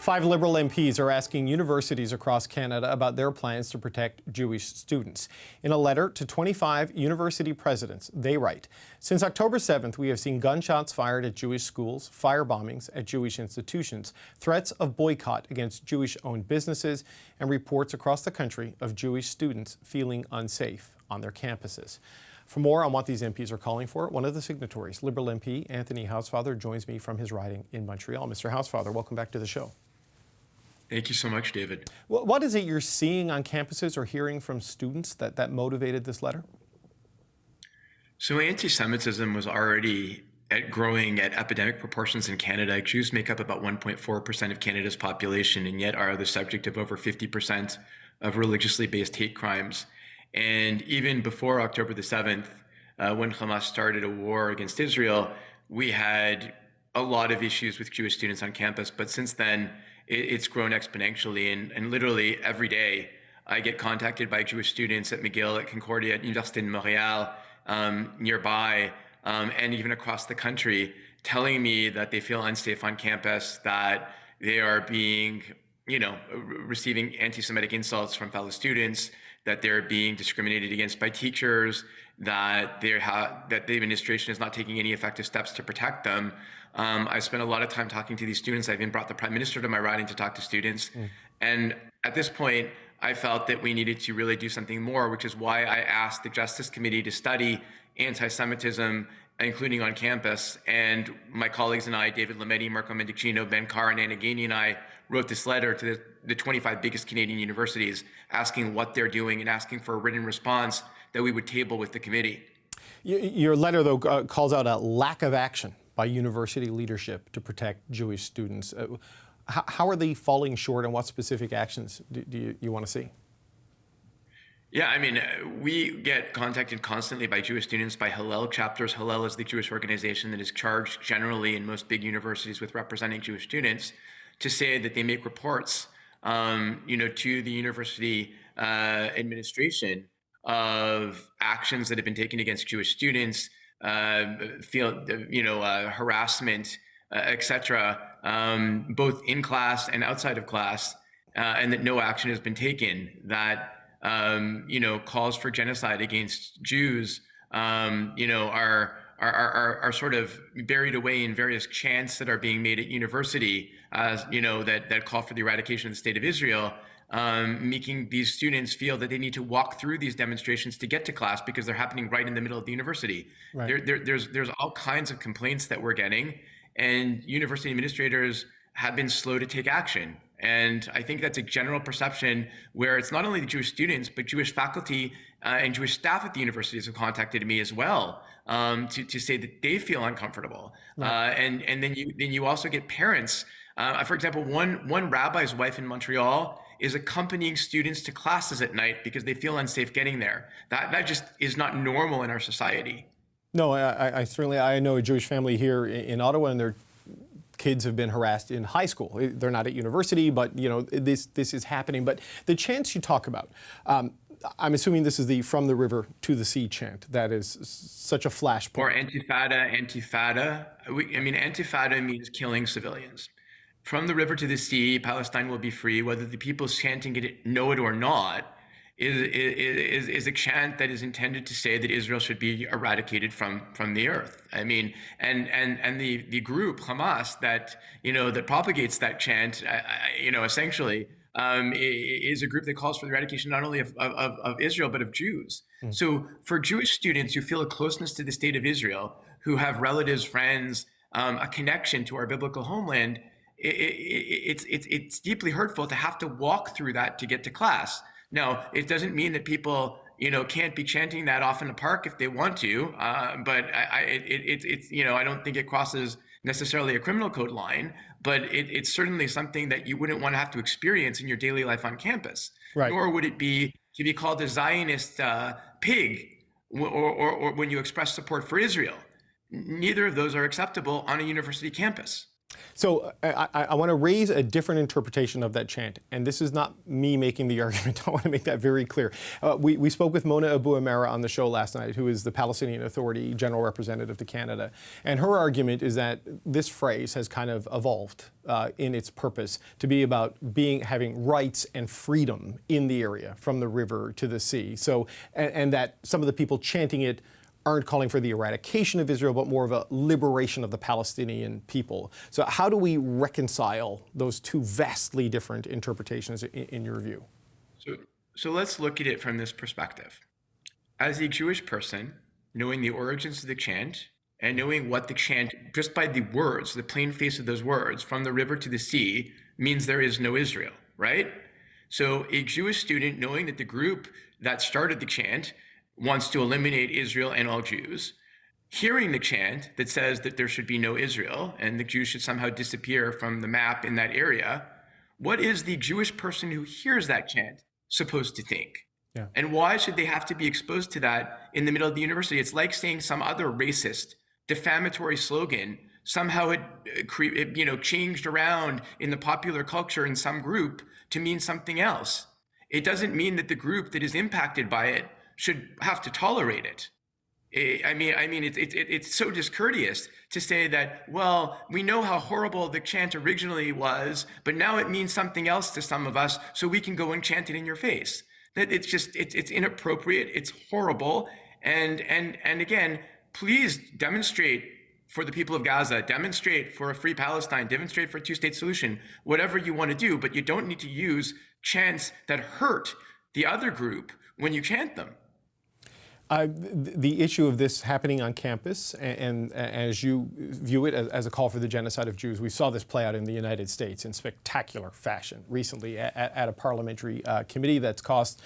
5 Liberal MPs are asking universities across Canada about their plans to protect Jewish students. In a letter to 25 university presidents, they write, "Since October 7th, we have seen gunshots fired at Jewish schools, fire bombings at Jewish institutions, threats of boycott against Jewish-owned businesses, and reports across the country of Jewish students feeling unsafe on their campuses." For more on what these MPs are calling for, one of the signatories, Liberal MP Anthony Housefather, joins me from his riding in Montreal. Mr. Housefather, welcome back to the show. Thank you so much, David. What is it you're seeing on campuses or hearing from students that motivated this letter? So anti-Semitism was already growing at epidemic proportions in Canada. Jews make up about 1.4% of Canada's population and yet are the subject of over 50% of religiously based hate crimes. And even before October the 7th, when Hamas started a war against Israel, we had a lot of issues with Jewish students on campus. But since then, it's grown exponentially. And literally every day, I get contacted by Jewish students at McGill, at Concordia, at Université de Montréal, nearby, and even across the country, telling me that they feel unsafe on campus, that they are being, receiving anti-Semitic insults from fellow students, that they're being discriminated against by teachers, that that the administration is not taking any effective steps to protect them. I spent a lot of time talking to these students. I even brought the Prime Minister to my riding to talk to students. And at this point, I felt that we needed to really do something more, which is why I asked the Justice Committee to study anti-Semitism, including on campus. And my colleagues and I, David Lametti, Marco Mendicino, Ben Carr, and Anna Gainey and I wrote this letter to the 25 biggest Canadian universities, asking what they're doing and asking for a written response that we would table with the committee. Your letter, though, calls out a lack of action by university leadership to protect Jewish students. How are they falling short, and what specific actions do you want to see? Yeah, I mean, we get contacted constantly by Jewish students, by Hillel chapters. Hillel is the Jewish organization that is charged generally in most big universities with representing Jewish students, to say that they make reports, to the university administration of actions that have been taken against Jewish students, harassment, etc., both in class and outside of class, and that no action has been taken. That calls for genocide against Jews, are sort of buried away in various chants that are being made at university, that call for the eradication of the state of Israel, making these students feel that they need to walk through these demonstrations to get to class because they're happening right in the middle of the university. Right. There's all kinds of complaints that we're getting, and university administrators have been slow to take action. And I think that's a general perception where it's not only the Jewish students, but Jewish faculty and Jewish staff at the universities have contacted me as well, to say that they feel uncomfortable. Right. And then you also get parents. For example, one rabbi's wife in Montreal is accompanying students to classes at night because they feel unsafe getting there. That just is not normal in our society. No, I know a Jewish family here in Ottawa, and their kids have been harassed in high school. They're not at university, but this is happening. But the chants you talk about, I'm assuming this is the "From the River to the Sea" chant. That is such a flashpoint. Or Antifada. Antifada means killing civilians. From the river to the sea, Palestine will be free. Whether the people chanting it know it or not, is a chant that is intended to say that Israel should be eradicated from the earth. I mean, and the group Hamas that propagates that chant, essentially, is a group that calls for the eradication not only of Israel but of Jews. So for Jewish students who feel a closeness to the state of Israel, who have relatives, friends, a connection to our biblical homeland, it's deeply hurtful to have to walk through that to get to class. Now, it doesn't mean that people, can't be chanting that off in the park if they want to, but I don't think it crosses necessarily a criminal code line, but it's certainly something that you wouldn't want to have to experience in your daily life on campus. Right. Nor would it be to be called a Zionist pig or when you express support for Israel. Neither of those are acceptable on a university campus. So I want to raise a different interpretation of that chant, and this is not me making the argument. I want to make that very clear. We spoke with Mona Abu-Amara on the show last night, who is the Palestinian Authority General Representative to Canada, and her argument is that this phrase has kind of evolved in its purpose to be about having rights and freedom in the area, from the river to the sea. So, and that some of the people chanting it aren't calling for the eradication of Israel, but more of a liberation of the Palestinian people. So how do we reconcile those two vastly different interpretations in your view? So let's look at it from this perspective. As a Jewish person, knowing the origins of the chant and knowing what the chant, just by the words, the plain face of those words, from the river to the sea, means there is no Israel, right? So a Jewish student knowing that the group that started the chant wants to eliminate Israel and all Jews, hearing the chant that says that there should be no Israel and the Jews should somehow disappear from the map in that area, what is the Jewish person who hears that chant supposed to think? Yeah. And why should they have to be exposed to that in the middle of the university? It's like saying some other racist, defamatory slogan somehow it changed around in the popular culture in some group to mean something else. It doesn't mean that the group that is impacted by it should have to tolerate it. It's so discourteous to say that, well, we know how horrible the chant originally was, but now it means something else to some of us, so we can go and chant it in your face. That it's inappropriate, it's horrible, and again, please demonstrate for the people of Gaza, demonstrate for a free Palestine, demonstrate for a two-state solution, whatever you want to do, but you don't need to use chants that hurt the other group when you chant them. The issue of this happening on campus, and as you view it as a call for the genocide of Jews, we saw this play out in the United States in spectacular fashion recently at a parliamentary committee that's cost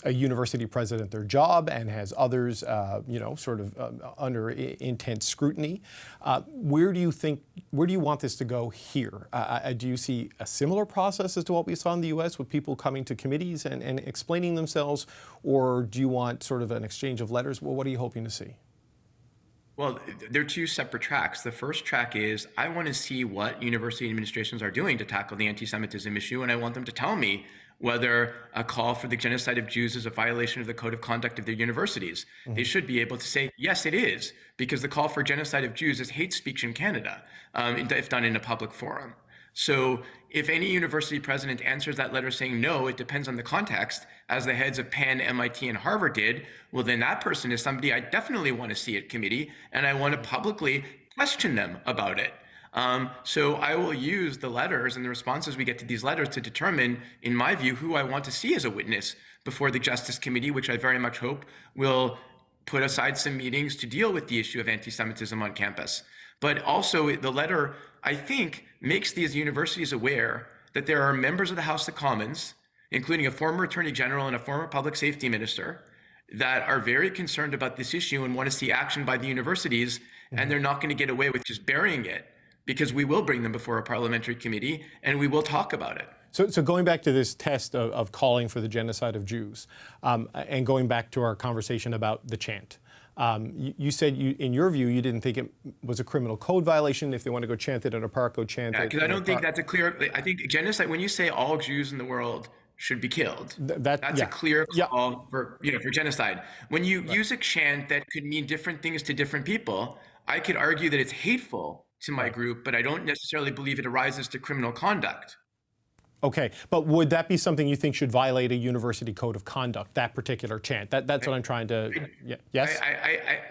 a university president their job and has others, under intense scrutiny. Where do you want this to go here? Do you see a similar process as to what we saw in the U.S. with people coming to committees and explaining themselves, or do you want sort of an exchange of letters? Well, what are you hoping to see? Well, they're two separate tracks. The first track is I want to see what university administrations are doing to tackle the anti-Semitism issue, and I want them to tell me whether a call for the genocide of Jews is a violation of the code of conduct of their universities. Mm-hmm. They should be able to say, yes, it is, because the call for genocide of Jews is hate speech in Canada, if done in a public forum. So if any university president answers that letter saying, no, it depends on the context, as the heads of Penn, MIT, and Harvard did, well, then that person is somebody I definitely want to see at committee, and I want to publicly question them about it. So I will use the letters and the responses we get to these letters to determine, in my view, who I want to see as a witness before the Justice Committee, which I very much hope will put aside some meetings to deal with the issue of anti-Semitism on campus. But also the letter, I think, makes these universities aware that there are members of the House of Commons, including a former Attorney General and a former Public Safety Minister, that are very concerned about this issue and want to see action by the universities, and they're not going to get away with just burying it, because we will bring them before a parliamentary committee and we will talk about it. So going back to this test of calling for the genocide of Jews, and going back to our conversation about the chant, you said in your view, you didn't think it was a criminal code violation. If they want to go chant it in a park, go chant it. Because I don't think that's a clear, I think genocide, when you say all Jews in the world should be killed, that's a clear call for genocide. When you use a chant that could mean different things to different people, I could argue that it's hateful to my group, but I don't necessarily believe it arises to criminal conduct. Okay, but would that be something you think should violate a university code of conduct, that particular chant? That's what I'm trying to, yes?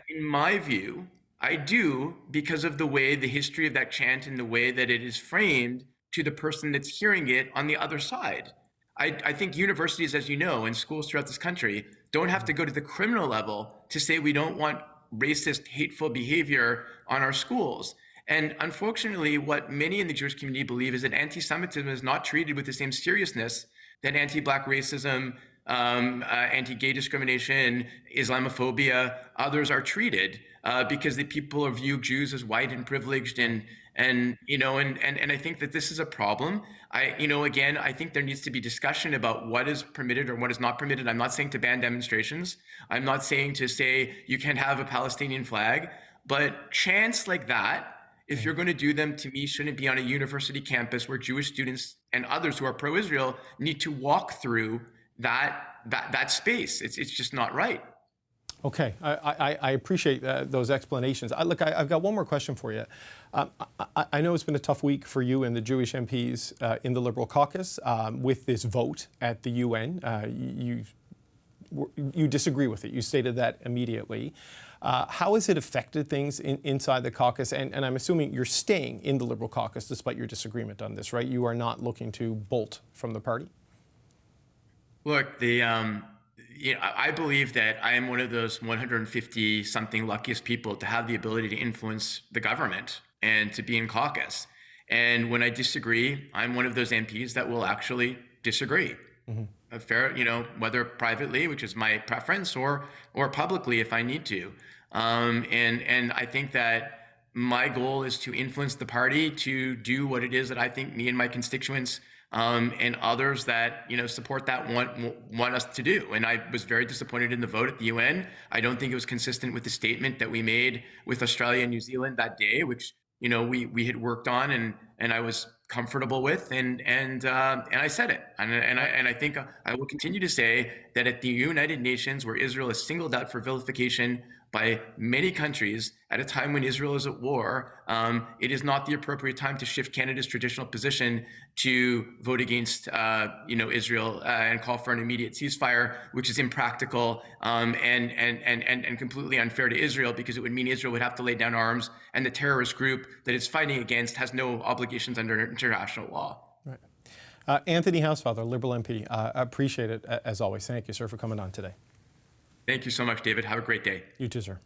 In my view, I do, because of the way the history of that chant and the way that it is framed to the person that's hearing it on the other side. I think universities, as you know, and schools throughout this country don't have to go to the criminal level to say we don't want racist, hateful behavior on our schools. And unfortunately, what many in the Jewish community believe is that anti-Semitism is not treated with the same seriousness that anti-Black racism, anti-gay discrimination, Islamophobia, others are treated, because the people view Jews as white and privileged, and I think that this is a problem. Again, I think there needs to be discussion about what is permitted or what is not permitted. I'm not saying to ban demonstrations. I'm not saying to say you can't have a Palestinian flag, but chants like that if you're going to do them, to me, shouldn't be on a university campus where Jewish students and others who are pro-Israel need to walk through that space. It's just not right. Okay, I appreciate those explanations. Look, I've got one more question for you. I know it's been a tough week for you and the Jewish MPs in the Liberal caucus with this vote at the UN. You disagree with it. You stated that immediately. How has it affected things inside the caucus? And I'm assuming you're staying in the Liberal caucus despite your disagreement on this, right? You are not looking to bolt from the party? Look, I believe that I am one of those 150-something luckiest people to have the ability to influence the government and to be in caucus. And when I disagree, I'm one of those MPs that will actually disagree. A fair, whether privately, which is my preference, or publicly if I need to. And I think that my goal is to influence the party to do what it is that I think me and my constituents and others that support that want us to do. And I was very disappointed in the vote at the UN. I don't think it was consistent with the statement that we made with Australia and New Zealand that day, which we had worked on and I was comfortable with, and I said it, and I think I will continue to say that at the United Nations, where Israel is singled out for vilification by many countries at a time when Israel is at war, it is not the appropriate time to shift Canada's traditional position to vote against Israel and call for an immediate ceasefire, which is impractical and completely unfair to Israel, because it would mean Israel would have to lay down arms, and the terrorist group that it's fighting against has no obligations under international law. Right. Anthony Housefather, Liberal MP, appreciate it as always. Thank you, sir, for coming on today. Thank you so much, David. Have a great day. You too, sir.